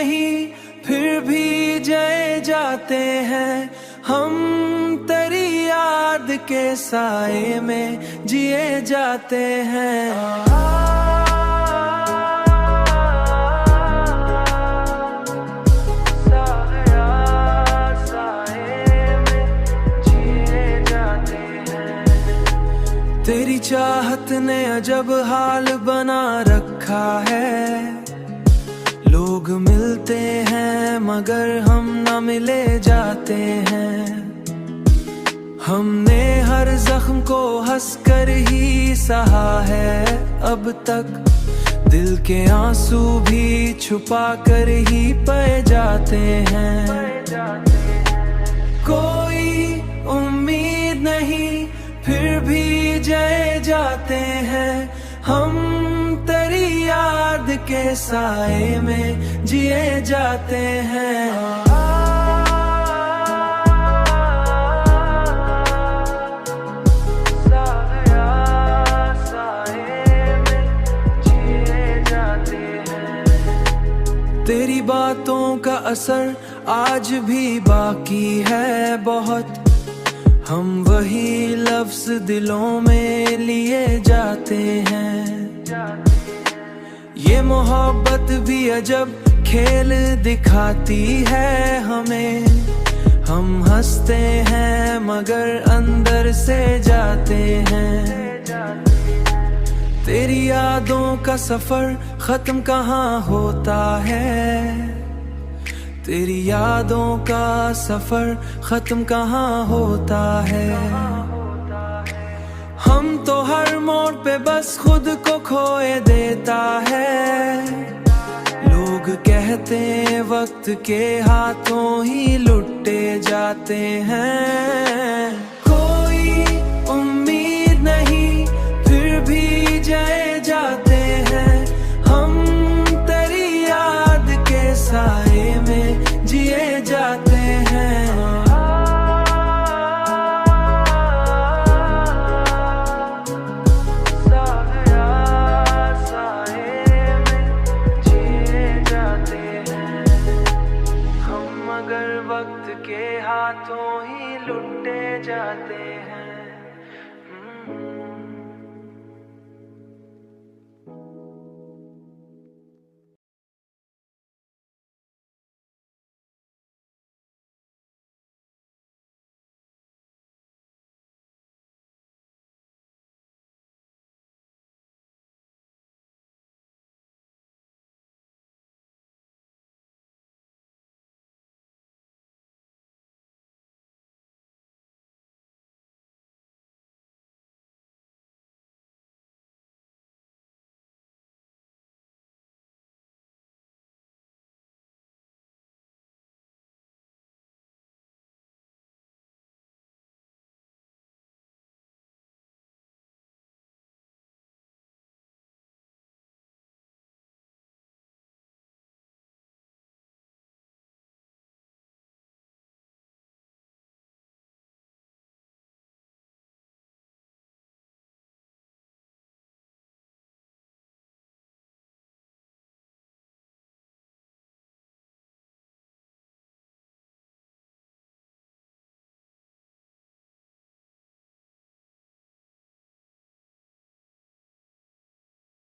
नहीं फिर भी जय जाते हैं हम, तेरी याद के साए में जिए जाते हैं। तेरी चाहत ने अजब हाल बना रखा है, लोग मिलते हैं मगर हम न मिले जाते हैं। हमने हर जख्म को हंसकर ही सहा है अब तक, दिल के आंसू भी छुपा कर ही पै जाते हैं। कोई उम्मीद नहीं फिर भी जय जाते हैं हम, तेरी याद के साए में जिए जाते हैं। तेरी बातों का असर आज भी बाकी है बहुत, हम वही लफ्ज दिलों में लिए जाते हैं। ये मोहब्बत भी अजब खेल दिखाती है हमें, हम हंसते हैं मगर अंदर से जाते हैं। तेरी यादों का सफर खत्म कहाँ होता है, तेरी यादों का सफर खत्म कहाँ होता है। हम तो हर मोड़ पे बस खुद को खोए देता है, लोग कहते वक्त के हाथों ही लुटे जाते हैं। कोई उम्मीद नहीं फिर भी जय जाते हैं हम, तेरी याद के साए में जिए जाते हैं। हम मगर वक्त के हाथों ही लुटे जाते हैं।